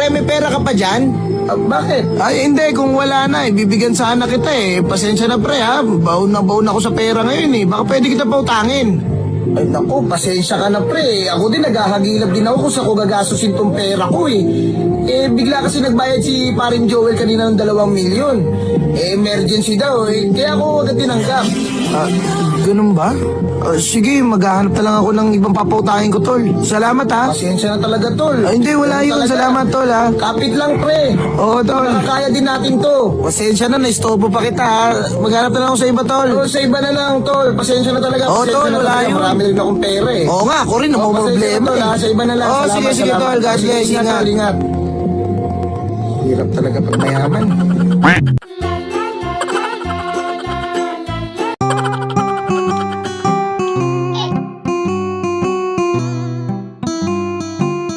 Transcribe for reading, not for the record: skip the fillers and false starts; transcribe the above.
pre, may pera ka pa dyan? Bakit? Ay, hindi. Kung wala na, bibigyan sana kita eh. Pasensya na pre ha. Baon ako sa pera ngayon eh. Baka pwede kita pautangin. Ay naku, pasensya ka na pre. Ako din naghahagilap din ako kung saan ko gagastusin tong pera ko eh. Bigla kasi nagbayad si parin Joel kanina ng 2 milyon. Emergency daw eh. Kaya ako agad tinanggap. Ganun ba? Sige, maghahanap na lang ako ng ibang papautangin ko, tol. Salamat ha. Pasensya na talaga tol. Hindi, wala yun. Talaga. Salamat, tol ha. Kapit lang pre. Oo, tol. Kaya din natin to. Pasensya na, naistopo pa kita ha. Maghanap na lang ako sa iba, tol. Tol, sa iba na lang tol. Pasensya na talaga. Oo, Pasensya tol, na wala talaga. yun. Marami rin akong pera eh. Oo nga, ako rin. Ang Pasensya problema na, tol, ha. Sa iba na lang. Oo, Salamat, sige, salamat. tol. God bless. Ingat, Ingat. tol, ingat. Hirap talaga pag mayaman.